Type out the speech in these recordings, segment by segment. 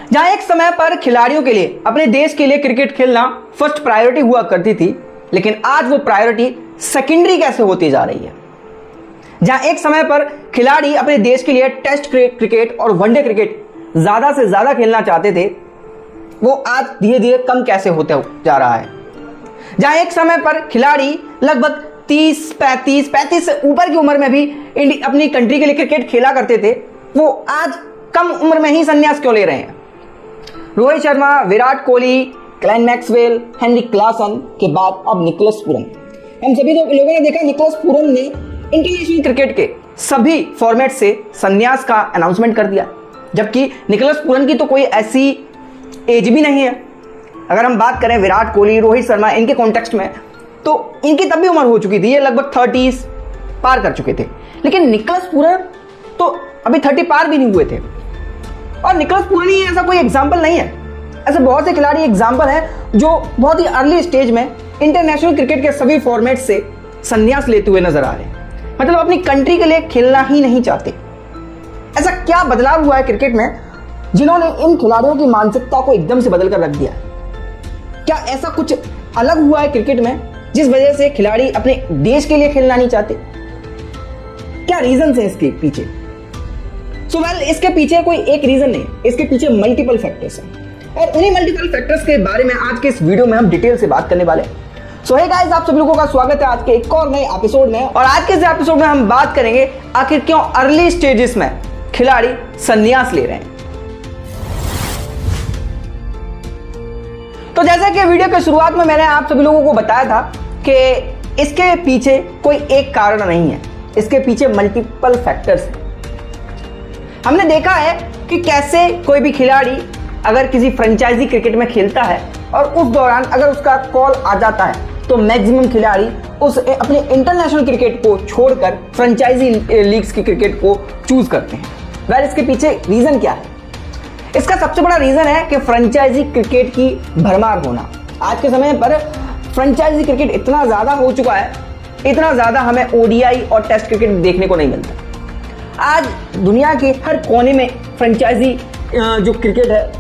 जहां एक समय पर खिलाड़ियों के लिए अपने देश के लिए क्रिकेट खेलना फर्स्ट प्रायोरिटी हुआ करती थी, लेकिन आज वो प्रायोरिटी सेकेंडरी कैसे होती जा रही है। जहां एक समय पर खिलाड़ी अपने देश के लिए टेस्ट क्रिकेट और वनडे क्रिकेट ज्यादा से ज्यादा खेलना चाहते थे, वो आज धीरे धीरे कम कैसे होते जा रहा है। जहां एक समय पर खिलाड़ी लगभग 30-35 से ऊपर की उम्र में भी अपनी कंट्री के लिए क्रिकेट खेला करते थे, वो आज कम उम्र में ही संन्यास क्यों ले रहे हैं। Rohit Sharma, Virat Kohli, Glenn Maxwell, Henry Klaasen के बाद अब निकोलस पूरन। हम सभी लोगों ने देखा निकोलस पूरन ने इंटरनेशनल क्रिकेट के सभी फॉर्मेट से संन्यास का अनाउंसमेंट कर दिया, जबकि निकोलस पूरन की तो कोई ऐसी एज भी नहीं है। अगर हम बात करें विराट कोहली, रोहित शर्मा, इनके कॉन्टेक्स्ट में, तो इनकी तब भी उम्र हो चुकी थी, ये लगभग 30 पार कर चुके थे, लेकिन निकोलस पूरन तो अभी 30 पार भी नहीं हुए थे। और निकोलस पूरन ही ऐसा कोई एग्जाम्पल नहीं है, ऐसे बहुत से खिलाड़ी एग्जाम्पल हैं जो बहुत ही अर्ली स्टेज में इंटरनेशनल क्रिकेट के सभी फॉर्मेट से संन्यास लेते हुए नजर आ रहे हैं, मतलब अपनी कंट्री के लिए खेलना ही नहीं चाहते। ऐसा क्या बदलाव हुआ है क्रिकेट में जिन्होंने इन खिलाड़ियों की मानसिकता को एकदम से बदल कर रख दिया? क्या ऐसा कुछ अलग हुआ है क्रिकेट में जिस वजह से खिलाड़ी अपने देश के लिए खेलना नहीं चाहते? क्या रीजन है इसके पीछे? इसके पीछे कोई एक रीजन नहीं, इसके पीछे मल्टीपल फैक्टर्स हैं, और उन्हीं मल्टीपल फैक्टर्स के बारे में आज के इस वीडियो में हम डिटेल से बात करने वाले हैं। हे गाइस, आप सभी लोगों का स्वागत है आज के एक और नए एपिसोड में। और आज के इस एपिसोड में हम बात करेंगे आखिर क्यों अर्ली स्टेजेस में खिलाड़ी संन्यास ले रहे हैं। तो जैसा कि वीडियो के शुरुआत में मैंने आप सभी लोगों को बताया था कि इसके पीछे कोई एक कारण नहीं है, इसके पीछे मल्टीपल फैक्टर्स हैं। हमने देखा है कि कैसे कोई भी खिलाड़ी अगर किसी फ्रेंचाइजी क्रिकेट में खेलता है और उस दौरान अगर उसका कॉल आ जाता है तो मैक्सिमम खिलाड़ी उस अपने इंटरनेशनल क्रिकेट को छोड़कर फ्रेंचाइजी लीग्स की क्रिकेट को चूज करते हैं। इसके पीछे रीजन क्या है? इसका सबसे बड़ा रीजन है कि फ्रेंचाइजी क्रिकेट की भरमार होना। आज के समय पर फ्रेंचाइजी क्रिकेट इतना ज्यादा हो चुका है, इतना ज्यादा हमें ओडीआई और टेस्ट क्रिकेट देखने को नहीं मिलता। आज दुनिया के हर कोने में फ्रेंचाइजी जो क्रिकेट है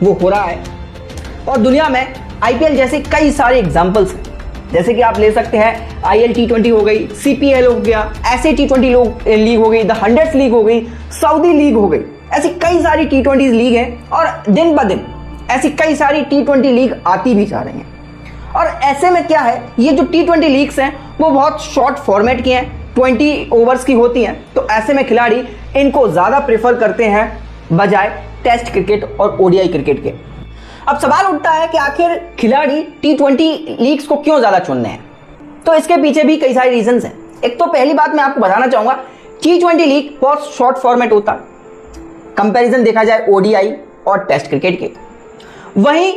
वो हो रहा है, और दुनिया में आईपीएल जैसे कई सारे एग्जांपल्स हैं। जैसे कि आप ले सकते हैं आईएल T20 हो गई, सीपीएल हो गया, ऐसे T20 लीग हो गई, द हंड्रेड्स लीग हो गई, सऊदी लीग हो गई, ऐसी कई सारी T20 लीग हैं, और दिन ब दिन ऐसी कई सारी T20 लीग आती भी जा रही हैं। और ऐसे में क्या है, ये जो T20 लीग्स हैं वो बहुत शॉर्ट फॉर्मेट की हैं, 20 ओवर्स की होती हैं, तो ऐसे में खिलाड़ी इनको ज़्यादा प्रेफर करते हैं बजाय टेस्ट क्रिकेट और ओडीआई क्रिकेट के। अब सवाल उठता है कि आखिर खिलाड़ी T20 लीग्स को क्यों ज़्यादा चुनने हैं? तो इसके पीछे भी कई सारे रीजंस हैं। एक तो पहली बात मैं आपको बताना चाहूँगा, T20 लीग बहुत शॉर्ट फॉर्मेट होता है कंपैरिजन देखा जाए ओडीआई और टेस्ट क्रिकेट के। वहीं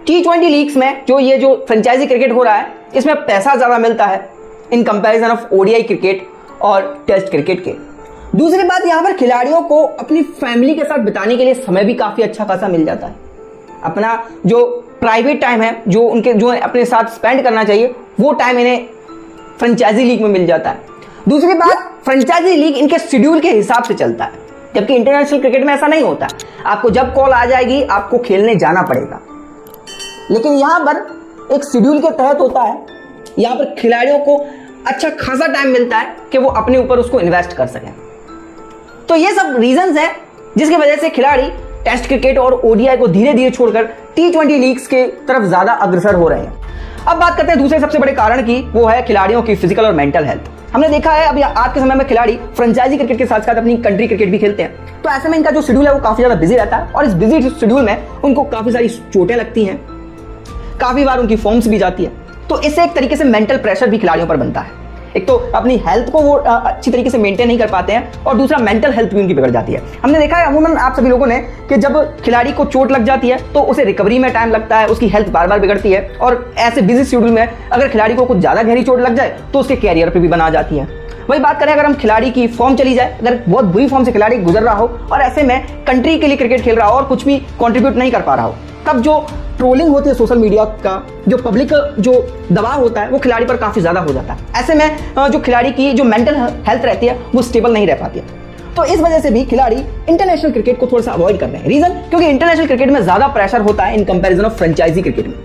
T20 लीग्स में जो फ्रेंचाइजी क्रिकेट हो रहा है, इसमें पैसा ज़्यादा मिलता है in comparison of ODI cricket और टेस्ट क्रिकेट के। दूसरी बात, यहाँ पर खिलाड़ियों को अपनी फैमिली के साथ बिताने के लिए समय भी काफ़ी अच्छा खासा मिल जाता है। अपना जो प्राइवेट टाइम है, जो अपने साथ स्पेंड करना चाहिए, वो टाइम इन्हें फ्रेंचाइजी लीग में मिल जाता है। दूसरी बात, फ्रेंचाइजी लीग इनके शेड्यूल के हिसाब से चलता है, जबकि इंटरनेशनल क्रिकेट में ऐसा नहीं होता। आपको जब कॉल आ जाएगी आपको खेलने जाना पड़ेगा, लेकिन यहाँ पर एक शेड्यूल के तहत होता है। यहाँ पर खिलाड़ियों को अच्छा खासा टाइम मिलता है कि वो अपने ऊपर उसको इन्वेस्ट कर सकें। तो ये सब रीजंस हैं जिसकी वजह से खिलाड़ी टेस्ट क्रिकेट और ओडीआई को धीरे धीरे छोड़कर T20 लीग्स के तरफ ज्यादा अग्रसर हो रहे हैं। अब बात करते हैं दूसरे सबसे बड़े कारण की, वो है खिलाड़ियों की फिजिकल और मेंटल हेल्थ। हमने देखा है अभी आज के समय में खिलाड़ी फ्रेंचाइजी क्रिकेट के साथ साथ अपनी कंट्री क्रिकेट भी खेलते हैं, तो ऐसे में इनका जो शेड्यूल है वो काफी ज्यादा बिजी रहता है, और इस बिजी शेड्यूल में उनको काफी सारी चोटें लगती हैं, काफी बार उनकी फॉर्म्स भी जाती है। तो इससे एक तरीके से मेंटल प्रेशर भी खिलाड़ियों पर बनता है। एक तो अपनी हेल्थ को वो अच्छी तरीके से मेंटेन नहीं कर पाते हैं, और दूसरा मेंटल हेल्थ भी उनकी बिगड़ जाती है। हमने देखा है अमूमन आप सभी लोगों ने कि जब खिलाड़ी को चोट लग जाती है तो उसे रिकवरी में टाइम लगता है, उसकी हेल्थ बार बार बिगड़ती है, और ऐसे बिजी शेड्यूल में अगर खिलाड़ी को कुछ ज़्यादा गहरी चोट लग जाए तो उसके कैरियर पर भी बना जाती है। वही बात करें अगर हम खिलाड़ी की फॉर्म चली जाए, अगर बहुत बुरी फॉर्म से खिलाड़ी गुजर रहा हो और ऐसे में कंट्री के लिए क्रिकेट खेल रहा हो और कुछ भी कॉन्ट्रीब्यूट नहीं कर पा रहा हो, तब जो ट्रोलिंग होती है सोशल मीडिया का, जो पब्लिक का जो दबाव होता है वो खिलाड़ी पर काफ़ी ज़्यादा हो जाता है। ऐसे में जो खिलाड़ी की जो मेंटल हेल्थ रहती है वो स्टेबल नहीं रह पाती है। तो इस वजह से भी खिलाड़ी इंटरनेशनल क्रिकेट को थोड़ा सा अवॉइड कर रहे हैं। रीजन, क्योंकि इंटरनेशनल क्रिकेट में ज्यादा प्रेशर होता है in comparison of franchise cricket में।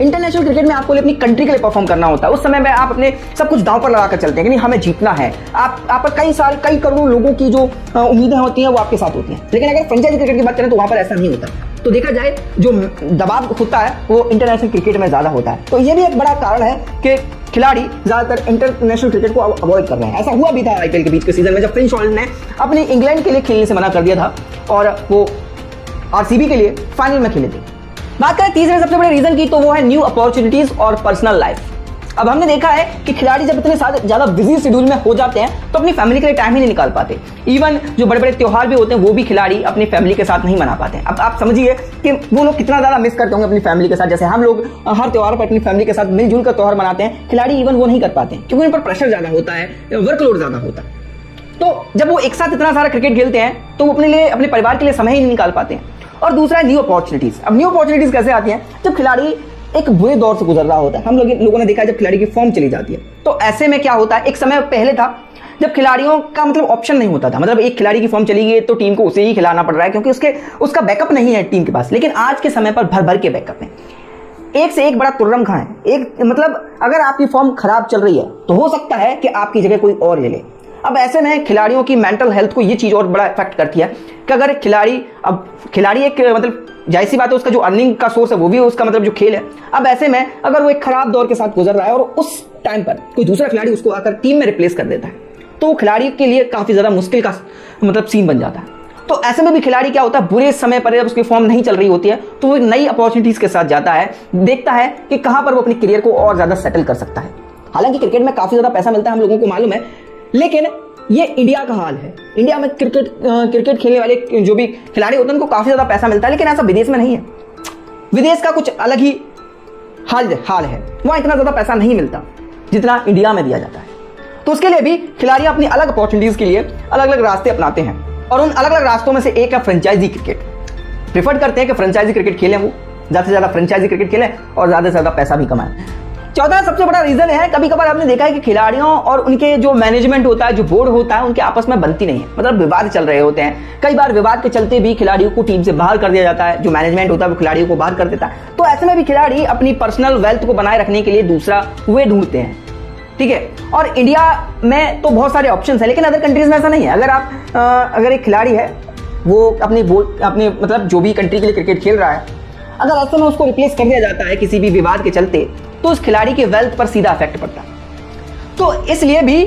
इंटरनेशनल क्रिकेट में आपको अपनी कंट्री के लिए परफॉर्म करना होता है। उस समय में आप अपने सब कुछ दांव पर लगाकर चलते हैं कि नहीं हमें जीतना है। आप पर कई करोड़ों लोगों की जो उम्मीदें होती हैं वो आपके साथ होती हैं। लेकिन अगर फ्रेंचाइजी क्रिकेट की बात करें तो वहां पर ऐसा नहीं होता। तो देखा जाए जो दबाव होता है वो इंटरनेशनल क्रिकेट में ज्यादा होता है। तो ये भी एक बड़ा कारण है कि खिलाड़ी ज्यादातर इंटरनेशनल क्रिकेट को अवॉइड कर रहे हैं। ऐसा हुआ भी था आईपीएल के बीच के सीजन में, जब प्रिंस चार्ल्स ने अपने इंग्लैंड के लिए खेलने से मना कर दिया था और वो आरसीबी के लिए फाइनल में खेले थे। बात करें तीसरे सबसे बड़े रीजन की, तो वो है न्यू अपॉर्चुनिटीज और पर्सनल लाइफ। अब हमने देखा है कि खिलाड़ी जब इतने ज्यादा बिजी शेड्यूल में हो जाते हैं तो अपनी फैमिली के लिए टाइम ही नहीं निकाल पाते। इवन जो बड़े बड़े त्योहार भी होते हैं वो भी खिलाड़ी अपनी फैमिली के साथ नहीं मना पाते हैं। अब आप समझिए कि वो लोग कितना ज्यादा मिस करते होंगे अपनी फैमिली के साथ। जैसे हम लोग हर त्योहार पर अपनी फैमिली के साथ मिलजुल कर त्योहार मनाते हैं, खिलाड़ी इवन वो नहीं कर पाते हैं क्योंकि उन पर प्रेशर ज्यादा होता है, वर्कलोड ज्यादा होता है। तो जब वो एक साथ इतना सारा क्रिकेट खेलते हैं तो वो अपने परिवार के लिए समय ही नहीं निकाल पाते हैं। और दूसरा है न्यू अपॉर्चुनिटीज। अब न्यू अपॉर्चुनिटीज कैसे आती हैं? जब खिलाड़ी एक बुरे दौर से गुजर रहा होता है। हम लोगों ने देखा है जब खिलाड़ी की फॉर्म चली जाती है तो ऐसे में क्या होता है, एक समय पहले था जब खिलाड़ियों का मतलब ऑप्शन नहीं होता था। मतलब एक खिलाड़ी की फॉर्म चली गई तो टीम को उसे ही खिलाना पड़ रहा है क्योंकि उसका बैकअप नहीं है टीम के पास। लेकिन आज के समय पर भर भर के बैकअप है, एक से एक बड़ा तुर्रम खां है। एक मतलब अगर आपकी फॉर्म खराब चल रही है तो हो सकता है कि आपकी जगह कोई और ले ले। अब ऐसे में खिलाड़ियों की मेंटल हेल्थ को ये चीज और बड़ा इफेक्ट करती है कि अगर खिलाड़ी एक मतलब जाहिर सी बात है उसका जो अर्निंग का सोर्स है वो भी उसका मतलब जो खेल है। अब ऐसे में अगर वो एक खराब दौर के साथ गुजर रहा है और उस टाइम पर कोई दूसरा खिलाड़ी उसको आकर टीम में रिप्लेस कर देता है तो वो खिलाड़ी के लिए काफी ज्यादा मुश्किल का मतलब सीन बन जाता है। तो ऐसे में भी खिलाड़ी क्या होता है, बुरे समय पर जब उसकी फॉर्म नहीं चल रही होती है तो वो नई अपॉर्चुनिटीज के साथ जाता है, देखता है कि कहां पर वो अपनी करियर को और ज्यादा सेटल कर सकता है। हालांकि क्रिकेट में काफी ज्यादा पैसा मिलता है, हम लोगों को मालूम है, लेकिन ये इंडिया का हाल है। इंडिया में क्रिकेट खेलने वाले जो भी खिलाड़ी होते हैं उनको काफी ज्यादा पैसा मिलता है, लेकिन ऐसा विदेश में नहीं है। विदेश का कुछ अलग ही हाल है, वहां इतना ज्यादा पैसा नहीं मिलता जितना इंडिया में दिया जाता है। तो उसके लिए भी खिलाड़ी अपनी अलग अपॉर्चुनिटीज के लिए अलग अलग रास्ते अपनाते हैं और उन अलग अलग रास्तों में से एक है फ्रेंचाइजी क्रिकेट। प्रेफर करते हैं कि फ्रेंचाइजी क्रिकेट खेलें, वो ज्यादा से ज्यादा फ्रेंचाइजी क्रिकेट खेलें और ज्यादा से ज्यादा पैसा भी कमाएं। चौथा सबसे बड़ा रीजन है, कभी कभार आपने देखा है कि खिलाड़ियों और उनके जो मैनेजमेंट होता है, जो बोर्ड होता है, उनके आपस में बनती नहीं है। मतलब विवाद चल रहे होते हैं। कई बार विवाद के चलते भी खिलाड़ियों को टीम से बाहर कर दिया जाता है। जो मैनेजमेंट होता है वो खिलाड़ियों को बाहर कर देता है। तो ऐसे में भी खिलाड़ी अपनी पर्सनल वेल्थ को बनाए रखने के लिए दूसरा वे ढूंढते हैं। ठीक है, और इंडिया में तो बहुत सारे ऑप्शन है, लेकिन अदर कंट्रीज में ऐसा नहीं है। अगर एक खिलाड़ी है वो अपने मतलब जो भी कंट्री के लिए क्रिकेट खेल रहा है, अगर ऐसे में उसको रिप्लेस कर दिया जाता है किसी भी विवाद के चलते तो उस खिलाड़ी के वेल्थ पर सीधा इफेक्ट पड़ता है। तो इसलिए भी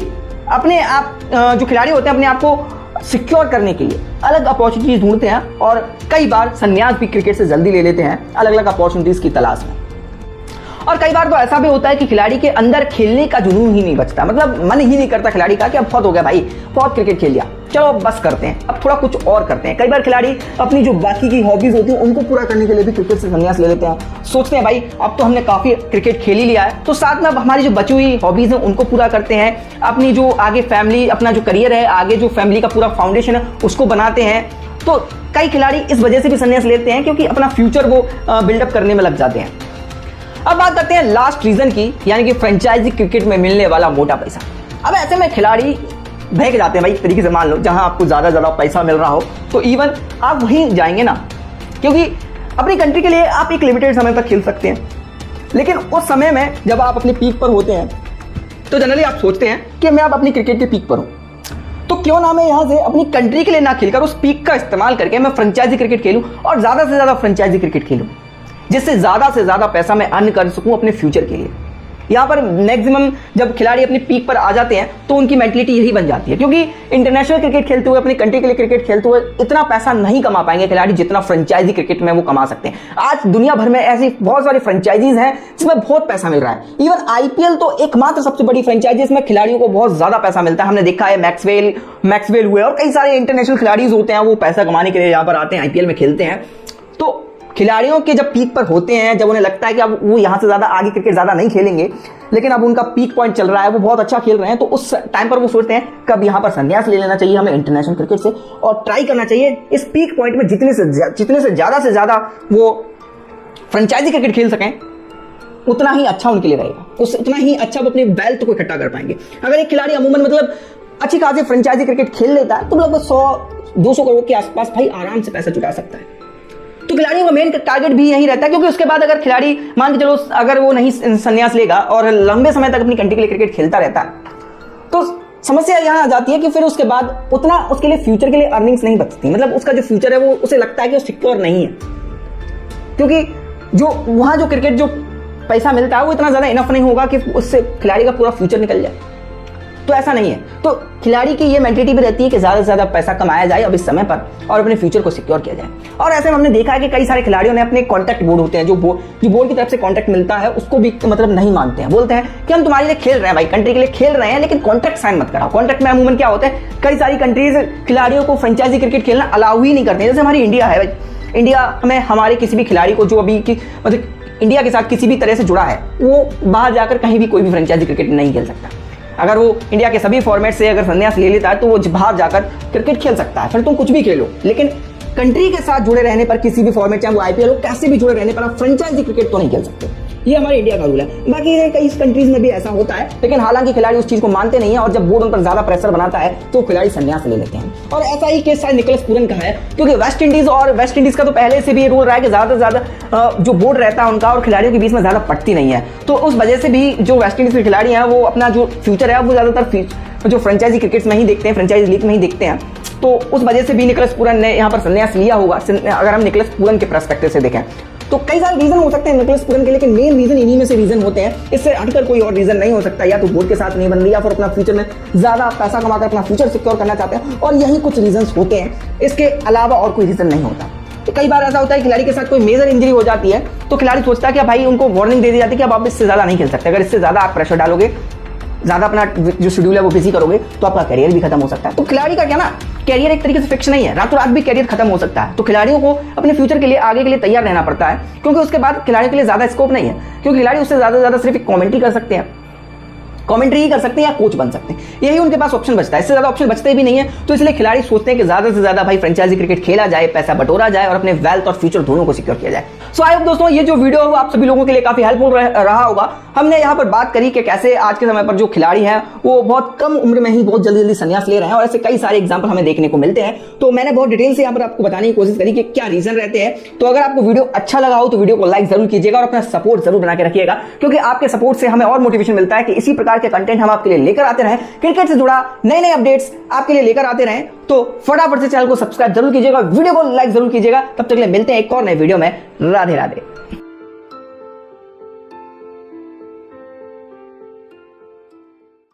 अपने आप जो खिलाड़ी होते हैं अपने आप को सिक्योर करने के लिए अलग अपॉर्चुनिटीज ढूंढते हैं और कई बार संन्यास भी क्रिकेट से जल्दी ले लेते हैं अलग अलग अपॉर्चुनिटीज की तलाश में। और कई बार तो ऐसा भी होता है कि खिलाड़ी के अंदर खेलने का जुनून ही नहीं बचता, मतलब मन ही नहीं करता खिलाड़ी का कि अब बहुत हो गया भाई, बहुत क्रिकेट खेल लिया, चलो अब बस करते हैं, अब थोड़ा कुछ और करते हैं। कई बार खिलाड़ी अपनी जो बाकी की हॉबीज होती हैं उनको पूरा करने के लिए भी क्रिकेट से संन्यास ले लेते हैं। सोचते हैं भाई अब तो हमने काफी क्रिकेट खेल ही लिया है, तो साथ में अब हमारी जो बची हुई हॉबीज हैं उनको पूरा करते हैं। अपनी जो आगे फैमिली, अपना जो करियर है, आगे जो फैमिली का पूरा फाउंडेशन है उसको बनाते हैं। तो कई खिलाड़ी इस वजह से भी संन्यास लेते हैं क्योंकि अपना फ्यूचर वो बिल्डअप करने में लग जाते हैं। अब बात करते हैं लास्ट रीजन की, यानी कि फ्रेंचाइजी क्रिकेट में मिलने वाला मोटा पैसा। अब ऐसे में खिलाड़ी बहक जाते हैं भाई, तरीके से मान लो जहां आपको ज्यादा पैसा मिल रहा हो तो इवन आप वहीं जाएंगे ना, क्योंकि अपनी कंट्री के लिए आप एक लिमिटेड समय तक खेल सकते हैं। लेकिन उस समय में जब आप अपने पीक पर होते हैं तो जनरली आप सोचते हैं कि मैं अब अपनी क्रिकेट के पीक पर हूं, तो क्यों ना मैं यहां से अपनी कंट्री के लिए ना खेलकर उस पीक का इस्तेमाल करके मैं फ्रेंचाइजी क्रिकेट खेलूं और ज्यादा से ज्यादा फ्रेंचाइजी क्रिकेट खेलूं, जिससे ज्यादा से ज्यादा पैसा मैं अर्न कर सकूं अपने फ्यूचर के लिए। यहाँ पर मैक्सिमम जब खिलाड़ी अपनी पीक पर आ जाते हैं तो उनकी मेंटलिटी यही बन जाती है, क्योंकि इंटरनेशनल क्रिकेट खेलते हुए, अपनी कंट्री के लिए क्रिकेट खेलते हुए इतना पैसा नहीं कमा पाएंगे खिलाड़ी जितना फ्रेंचाइजी क्रिकेट में वो कमा सकते हैं। आज दुनिया भर में ऐसी बहुत सारी फ्रेंचाइजीज हैं जिसमें बहुत पैसा मिल रहा है। इवन आईपीएल तो एकमात्र सबसे बड़ी फ्रेंचाइजी इसमें खिलाड़ियों को बहुत ज्यादा पैसा मिलता है। हमने देखा है मैक्सवेल हुए और कई सारे इंटरनेशनल खिलाड़ीज होते हैं, वो पैसा कमाने के लिए यहाँ पर आते हैं, आईपीएल में खेलते हैं। तो खिलाड़ियों के जब पीक पर होते हैं, जब उन्हें लगता है कि अब वो यहां से ज्यादा आगे क्रिकेट ज्यादा नहीं खेलेंगे, लेकिन अब उनका पीक पॉइंट चल रहा है, वो बहुत अच्छा खेल रहे हैं, तो उस टाइम पर वो सोचते हैं कब यहां पर संन्यास ले लेना चाहिए हमें इंटरनेशनल क्रिकेट से और ट्राई करना चाहिए इस पीक पॉइंट में जितने से ज्यादा वो फ्रेंचाइजी क्रिकेट खेल सकें, उतना ही अच्छा उनके लिए रहेगा, उतना ही अच्छा वो अपने वेल्थ को इकट्ठा कर पाएंगे। अगर एक खिलाड़ी अमूमन मतलब अच्छी खासी फ्रेंचाइजी क्रिकेट खेल लेता है तो लगभग 100-200 करोड़ के आसपास भाई आराम से पैसा जुटा सकता है। तो खिलाड़ियों का मेन टारगेट भी यही रहता है, क्योंकि उसके बाद अगर खिलाड़ी मान के चलो अगर वो नहीं संन्यास लेगा और लंबे समय तक अपनी कंट्री के लिए क्रिकेट खेलता रहता है तो समस्या यहां आ जाती है कि फिर उसके बाद उतना उसके लिए फ्यूचर के लिए अर्निंग्स नहीं बचती। मतलब उसका जो फ्यूचर है वो उसे लगता है कि वो सिक्योर नहीं है, क्योंकि जो वहां जो क्रिकेट जो पैसा मिलता है वो इतना ज्यादा इनफ नहीं होगा कि उससे खिलाड़ी का पूरा फ्यूचर निकल जाए। तो ऐसा नहीं है। तो खिलाड़ी की ये मेंटेलिटी भी रहती है कि ज्यादा से ज्यादा पैसा कमाया जाए अब इस समय पर और अपने फ्यूचर को सिक्योर किया जाए। और ऐसे में हमने देखा है कि कई सारे खिलाड़ियों ने अपने कॉन्ट्रैक्ट बोर्ड होते हैं, जो बोर्ड की तरफ से कॉन्ट्रैक्ट मिलता है उसको भी मतलब नहीं मानते हैं। बोलते हैं कि हम तुम्हारे लिए खेल रहे हैं भाई, कंट्री के लिए खेल रहे हैं, लेकिन कॉन्ट्रैक्ट साइन मत कराओ। कॉन्ट्रैक्ट में अमूमन क्या होता है, कई सारी कंट्रीज खिलाड़ियों को फ्रेंचाइजी क्रिकेट खेलना अलाउ ही नहीं करते। जैसे हमारी इंडिया है भाई, इंडिया में हमारे किसी भी खिलाड़ी को जो अभी की मतलब इंडिया के साथ किसी भी तरह से जुड़ा है वो बाहर जाकर कहीं भी कोई भी फ्रेंचाइजी क्रिकेट नहीं खेल सकता। अगर वो इंडिया के सभी फॉर्मेट से अगर संन्यास ले लेता है तो वो बाहर जाकर क्रिकेट खेल सकता है, फिर तुम कुछ भी खेलो, लेकिन कंट्री के साथ जुड़े रहने पर किसी भी फॉर्मेट चाहे वो आईपीएल हो कैसे भी जुड़े रहने पर आप फ्रेंचाइजी क्रिकेट तो नहीं खेल सकते। ये हमारे इंडिया का रूल है। बाकी कई कंट्रीज में भी ऐसा होता है, लेकिन हालांकि खिलाड़ी उस चीज को मानते नहीं है और जब बोर्ड उन पर ज्यादा प्रेशर बनाता है तो खिलाड़ी संन्यास ले लेते हैं। और ऐसा ही केस शायद निकोलस पूरन का है, क्योंकि वेस्ट इंडीज का तो पहले से भी ये रूल रहा है कि ज्यादा से ज्यादा जो बोर्ड रहता है उनका और खिलाड़ियों के बीच में ज्यादा पटती नहीं है। तो उस वजह से भी जो वेस्ट इंडीज के खिलाड़ी हैं वो अपना जो फ्यूचर है वो ज्यादातर जो फ्रेंचाइजी क्रिकेट में ही देखते हैं, फ्रेंचाइजी लीग में ही देखते हैं। तो उस वजह से भी निकोलस पूरन ने यहाँ पर संन्यास लिया होगा, अगर हम निकोलस पूरन के पर्सपेक्टिव से देखें। तो कई सारे रीजन हो सकते हैं निकोलस पूरन के, लेकिन मेन रीजन इन्हीं में से रीजन होते हैं। इससे हटकर कोई और रीजन नहीं हो सकता। या तो बोर्ड के साथ नहीं बन रही या फिर अपना फ्यूचर में ज्यादा पैसा कमाकर अपना फ्यूचर सिक्योर करना चाहते हैं, और यही कुछ रीजन होते हैं। इसके अलावा और कोई रीजन नहीं होता। तो कई बार ऐसा होता है खिलाड़ी के साथ कोई मेजर इंजरी हो जाती है तो खिलाड़ी सोचता है कि भाई उनको वार्निंग दे दी जाती है कि अब आप इससे ज्यादा नहीं खेल सकते। अगर इससे ज्यादा आप प्रेशर डालोगे, ज्यादा अपना जो शेड्यूल है वो बिजी करोगे तो आपका करियर भी खत्म हो सकता है। तो खिलाड़ी का क्या ना, कैरियर एक तरीके से फिक्स नहीं है, रातों रात भी कैरियर खत्म हो सकता है। तो खिलाड़ियों को अपने फ्यूचर के लिए आगे के लिए तैयार रहना पड़ता है, क्योंकि उसके बाद खिलाड़ियों के लिए ज्यादा स्कोप नहीं है, क्योंकि खिलाड़ी उससे ज्यादा से ज्यादा सिर्फ एक कमेंट्री कर सकते हैं, कमेंट्री ही कर सकते हैं या कोच बन सकते हैं। यही उनके पास ऑप्शन बचता है, इससे ज्यादा ऑप्शन बचते भी नहीं है। तो इसलिए खिलाड़ी सोचते हैं कि ज्यादा से ज्यादा भाई फ्रेंचाइजी क्रिकेट खेला जाए, पैसा बटोरा जाए और अपने वेल्थ और फ्यूचर दोनों को सिक्योर किया जाए। सो आई होप दोस्तों ये जो वीडियो है वो आप सभी लोगों के लिए काफी हेल्पफुल रहा होगा। हमने यहाँ पर बात करी कि कैसे आज के समय पर जो खिलाड़ी हैं वो बहुत कम उम्र में ही बहुत जल्दी जल्दी संन्यास ले रहे हैं, और ऐसे कई सारे एग्जाम्पल हमें देखने को मिलते हैं। तो मैंने बहुत डिटेल से यहाँ पर आपको बताने की कोशिश करी कि क्या रीजन रहते हैं। तो अगर आपको वीडियो अच्छा लगा हो तो वीडियो को लाइक जरूर कीजिएगा और अपना सपोर्ट जरूर बना के रखिएगा, क्योंकि आपके सपोर्ट से हमें और मोटिवेशन मिलता है कि इसी प्रकार के कंटेंट हम आपके लिए लेकर आते रहें, क्रिकेट से जुड़ा नए नए अपडेट्स आपके लिए लेकर आते रहें। तो फटाफट से चैनल को सब्सक्राइब जरूर कीजिएगा, वीडियो को लाइक जरूर कीजिएगा। तब तक के लिए मिलते हैं एक और नए वीडियो में। राधे राधे।